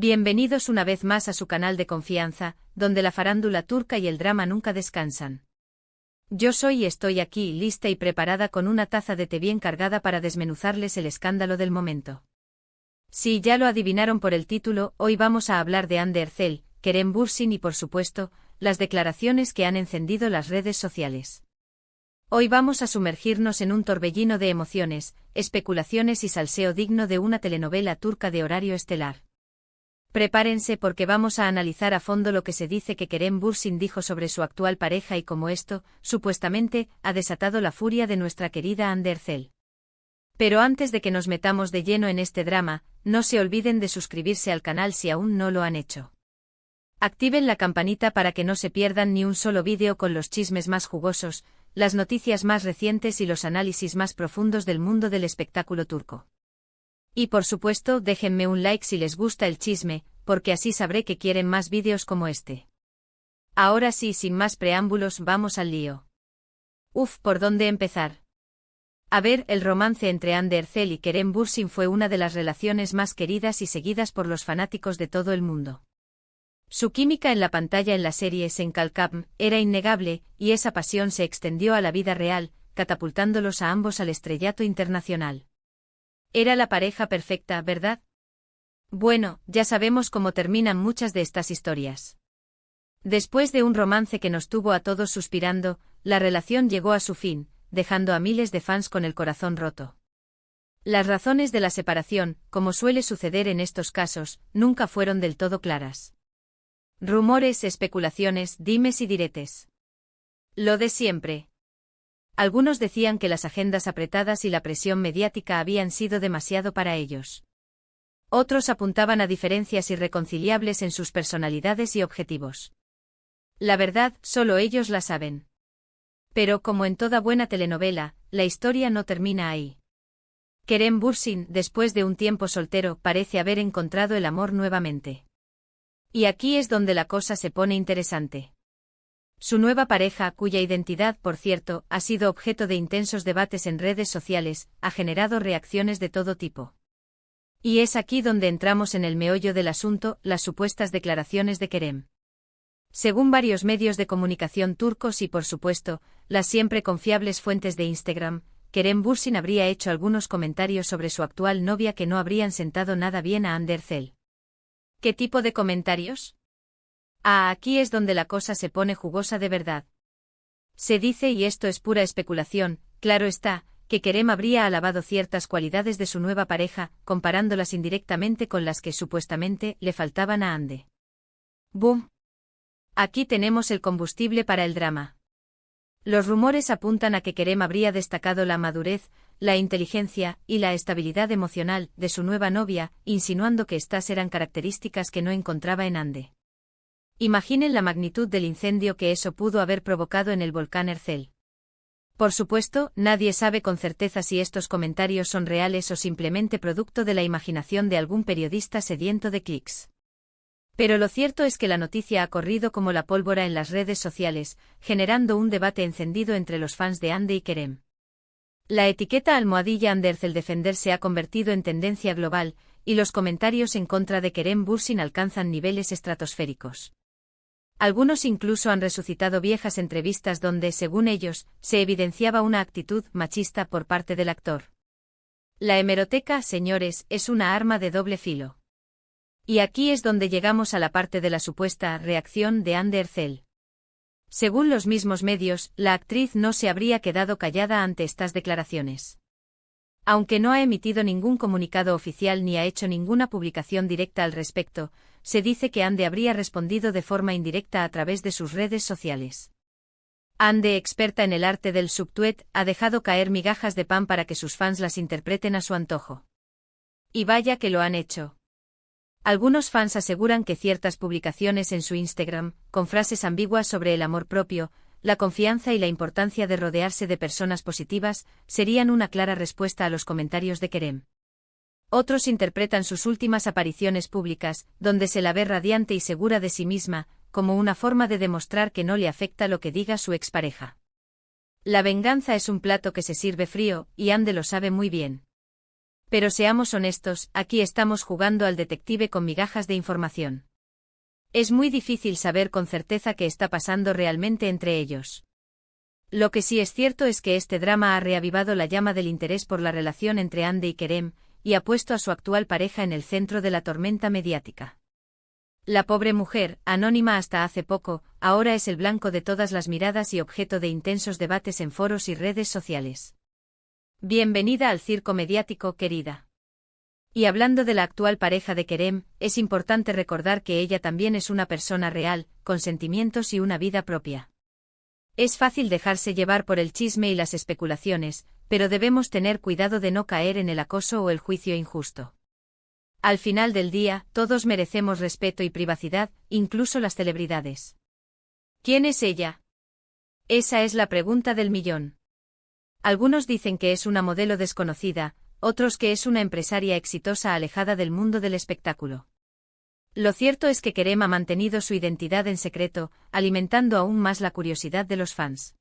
Bienvenidos una vez más a su canal de confianza, donde la farándula turca y el drama nunca descansan. Yo soy y estoy aquí lista y preparada con una taza de té bien cargada para desmenuzarles el escándalo del momento. Si ya lo adivinaron por el título, hoy vamos a hablar de Hande Erçel, Kerem Bürsin y por supuesto, las declaraciones que han encendido las redes sociales. Hoy vamos a sumergirnos en un torbellino de emociones, especulaciones y salseo digno de una telenovela turca de horario estelar. Prepárense porque vamos a analizar a fondo lo que se dice que Kerem Bürsin dijo sobre su actual pareja y cómo esto, supuestamente, ha desatado la furia de nuestra querida Hande Erçel. Pero antes de que nos metamos de lleno en este drama, no se olviden de suscribirse al canal si aún no lo han hecho. Activen la campanita para que no se pierdan ni un solo vídeo con los chismes más jugosos, las noticias más recientes y los análisis más profundos del mundo del espectáculo turco. Y por supuesto, déjenme un like si les gusta el chisme, porque así sabré que quieren más vídeos como este. Ahora sí, sin más preámbulos, vamos al lío. ¿Por dónde empezar? A ver, el romance entre Hande Erçel y Kerem Bürsin fue una de las relaciones más queridas y seguidas por los fanáticos de todo el mundo. Su química en la pantalla en la serie Senkalkam era innegable, y esa pasión se extendió a la vida real, catapultándolos a ambos al estrellato internacional. Era la pareja perfecta, ¿verdad? Bueno, ya sabemos cómo terminan muchas de estas historias. Después de un romance que nos tuvo a todos suspirando, la relación llegó a su fin, dejando a miles de fans con el corazón roto. Las razones de la separación, como suele suceder en estos casos, nunca fueron del todo claras. Rumores, especulaciones, dimes y diretes. Lo de siempre. Algunos decían que las agendas apretadas y la presión mediática habían sido demasiado para ellos. Otros apuntaban a diferencias irreconciliables en sus personalidades y objetivos. La verdad, solo ellos la saben. Pero como en toda buena telenovela, la historia no termina ahí. Kerem Bürsin, después de un tiempo soltero, parece haber encontrado el amor nuevamente. Y aquí es donde la cosa se pone interesante. Su nueva pareja, cuya identidad, por cierto, ha sido objeto de intensos debates en redes sociales, ha generado reacciones de todo tipo. Y es aquí donde entramos en el meollo del asunto, las supuestas declaraciones de Kerem. Según varios medios de comunicación turcos y por supuesto, las siempre confiables fuentes de Instagram, Kerem Bürsin habría hecho algunos comentarios sobre su actual novia que no habrían sentado nada bien a Hande Erçel. ¿Qué tipo de comentarios? Aquí es donde la cosa se pone jugosa de verdad. Se dice, y esto es pura especulación, claro está, que Kerem habría alabado ciertas cualidades de su nueva pareja, comparándolas indirectamente con las que supuestamente le faltaban a Hande. ¡Boom! Aquí tenemos el combustible para el drama. Los rumores apuntan a que Kerem habría destacado la madurez, la inteligencia y la estabilidad emocional de su nueva novia, insinuando que estas eran características que no encontraba en Hande. Imaginen la magnitud del incendio que eso pudo haber provocado en el volcán Erçel. Por supuesto, nadie sabe con certeza si estos comentarios son reales o simplemente producto de la imaginación de algún periodista sediento de clics. Pero lo cierto es que la noticia ha corrido como la pólvora en las redes sociales, generando un debate encendido entre los fans de Hande y Kerem. La etiqueta almohadilla Hande Erçel Defender se ha convertido en tendencia global, y los comentarios en contra de Kerem Bürsin alcanzan niveles estratosféricos. Algunos incluso han resucitado viejas entrevistas donde, según ellos, se evidenciaba una actitud machista por parte del actor. La hemeroteca, señores, es una arma de doble filo. Y aquí es donde llegamos a la parte de la supuesta reacción de Hande Erçel. Según los mismos medios, la actriz no se habría quedado callada ante estas declaraciones. Aunque no ha emitido ningún comunicado oficial ni ha hecho ninguna publicación directa al respecto, se dice que Hande habría respondido de forma indirecta a través de sus redes sociales. Hande, experta en el arte del subtweet, ha dejado caer migajas de pan para que sus fans las interpreten a su antojo. Y vaya que lo han hecho. Algunos fans aseguran que ciertas publicaciones en su Instagram, con frases ambiguas sobre el amor propio, la confianza y la importancia de rodearse de personas positivas, serían una clara respuesta a los comentarios de Kerem. Otros interpretan sus últimas apariciones públicas, donde se la ve radiante y segura de sí misma, como una forma de demostrar que no le afecta lo que diga su expareja. La venganza es un plato que se sirve frío, y Hande lo sabe muy bien. Pero seamos honestos, aquí estamos jugando al detective con migajas de información. Es muy difícil saber con certeza qué está pasando realmente entre ellos. Lo que sí es cierto es que este drama ha reavivado la llama del interés por la relación entre Ande y Kerem, y ha puesto a su actual pareja en el centro de la tormenta mediática. La pobre mujer, anónima hasta hace poco, ahora es el blanco de todas las miradas y objeto de intensos debates en foros y redes sociales. Bienvenida al circo mediático, querida. Y hablando de la actual pareja de Kerem, es importante recordar que ella también es una persona real, con sentimientos y una vida propia. Es fácil dejarse llevar por el chisme y las especulaciones, pero debemos tener cuidado de no caer en el acoso o el juicio injusto. Al final del día, todos merecemos respeto y privacidad, incluso las celebridades. ¿Quién es ella? Esa es la pregunta del millón. Algunos dicen que es una modelo desconocida, otros que es una empresaria exitosa alejada del mundo del espectáculo. Lo cierto es que Kerem ha mantenido su identidad en secreto, alimentando aún más la curiosidad de los fans.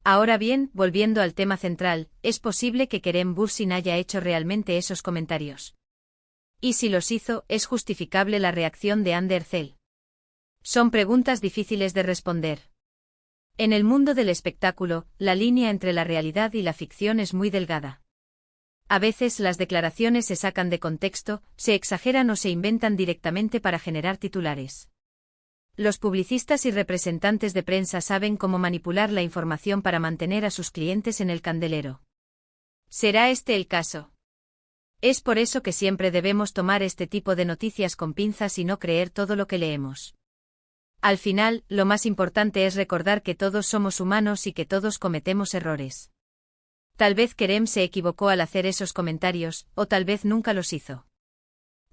Ahora bien, volviendo al tema central, ¿es posible que Kerem Bürsin haya hecho realmente esos comentarios? Y si los hizo, ¿es justificable la reacción de Hande Erçel? Son preguntas difíciles de responder. En el mundo del espectáculo, la línea entre la realidad y la ficción es muy delgada. A veces las declaraciones se sacan de contexto, se exageran o se inventan directamente para generar titulares. Los publicistas y representantes de prensa saben cómo manipular la información para mantener a sus clientes en el candelero. ¿Será este el caso? Es por eso que siempre debemos tomar este tipo de noticias con pinzas y no creer todo lo que leemos. Al final, lo más importante es recordar que todos somos humanos y que todos cometemos errores. Tal vez Kerem se equivocó al hacer esos comentarios, o tal vez nunca los hizo.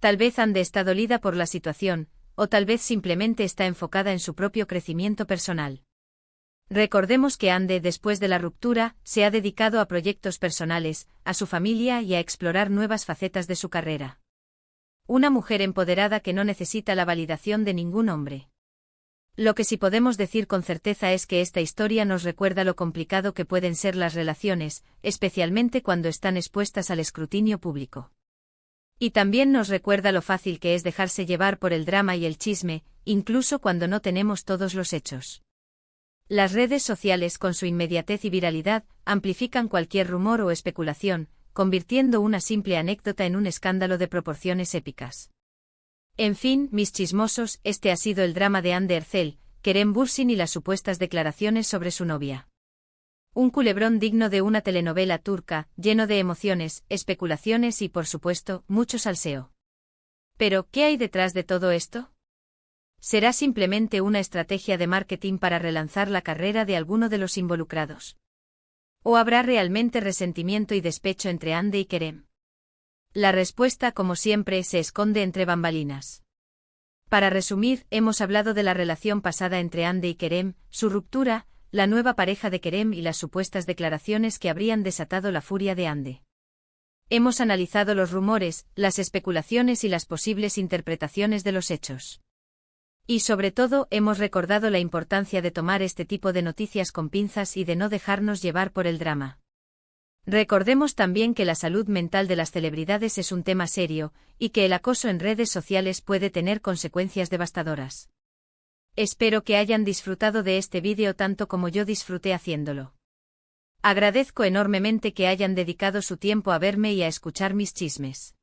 Tal vez Hande está dolida por la situación, o tal vez simplemente está enfocada en su propio crecimiento personal. Recordemos que Hande, después de la ruptura, se ha dedicado a proyectos personales, a su familia y a explorar nuevas facetas de su carrera. Una mujer empoderada que no necesita la validación de ningún hombre. Lo que sí podemos decir con certeza es que esta historia nos recuerda lo complicado que pueden ser las relaciones, especialmente cuando están expuestas al escrutinio público. Y también nos recuerda lo fácil que es dejarse llevar por el drama y el chisme, incluso cuando no tenemos todos los hechos. Las redes sociales, con su inmediatez y viralidad, amplifican cualquier rumor o especulación, convirtiendo una simple anécdota en un escándalo de proporciones épicas. En fin, mis chismosos, este ha sido el drama de Hande Erçel, Kerem Bürsin y las supuestas declaraciones sobre su novia. Un culebrón digno de una telenovela turca, lleno de emociones, especulaciones y, por supuesto, mucho salseo. Pero, ¿qué hay detrás de todo esto? ¿Será simplemente una estrategia de marketing para relanzar la carrera de alguno de los involucrados? ¿O habrá realmente resentimiento y despecho entre Hande y Kerem? La respuesta, como siempre, se esconde entre bambalinas. Para resumir, hemos hablado de la relación pasada entre Hande y Kerem, su ruptura, la nueva pareja de Kerem y las supuestas declaraciones que habrían desatado la furia de Hande. Hemos analizado los rumores, las especulaciones y las posibles interpretaciones de los hechos. Y sobre todo, hemos recordado la importancia de tomar este tipo de noticias con pinzas y de no dejarnos llevar por el drama. Recordemos también que la salud mental de las celebridades es un tema serio, y que el acoso en redes sociales puede tener consecuencias devastadoras. Espero que hayan disfrutado de este vídeo tanto como yo disfruté haciéndolo. Agradezco enormemente que hayan dedicado su tiempo a verme y a escuchar mis chismes.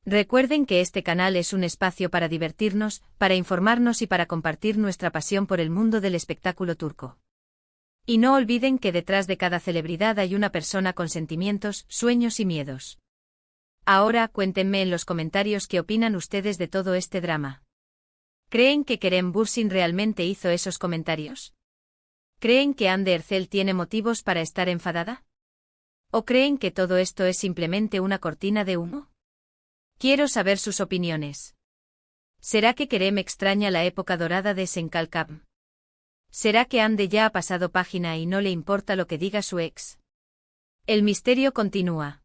Recuerden que este canal es un espacio para divertirnos, para informarnos y para compartir nuestra pasión por el mundo del espectáculo turco. Y no olviden que detrás de cada celebridad hay una persona con sentimientos, sueños y miedos. Ahora, cuéntenme en los comentarios qué opinan ustedes de todo este drama. ¿Creen que Kerem Bürsin realmente hizo esos comentarios? ¿Creen que Hande Erçel tiene motivos para estar enfadada? ¿O creen que todo esto es simplemente una cortina de humo? Quiero saber sus opiniones. ¿Será que Kerem extraña la época dorada de Senkalkam? ¿Será que Hande ya ha pasado página y no le importa lo que diga su ex? El misterio continúa.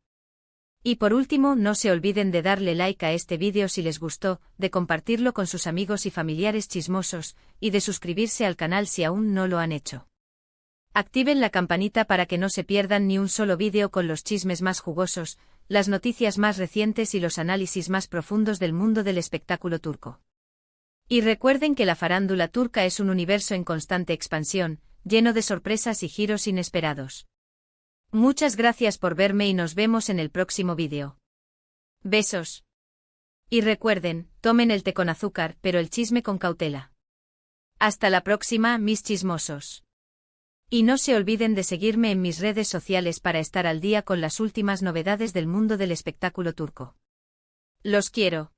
Y por último, no se olviden de darle like a este vídeo si les gustó, de compartirlo con sus amigos y familiares chismosos, y de suscribirse al canal si aún no lo han hecho. Activen la campanita para que no se pierdan ni un solo vídeo con los chismes más jugosos. las noticias más recientes y los análisis más profundos del mundo del espectáculo turco. Y recuerden que la farándula turca es un universo en constante expansión, lleno de sorpresas y giros inesperados. Muchas gracias por verme y nos vemos en el próximo vídeo. Besos. Y recuerden, tomen el té con azúcar, pero el chisme con cautela. Hasta la próxima, mis chismosos. Y no se olviden de seguirme en mis redes sociales para estar al día con las últimas novedades del mundo del espectáculo turco. Los quiero.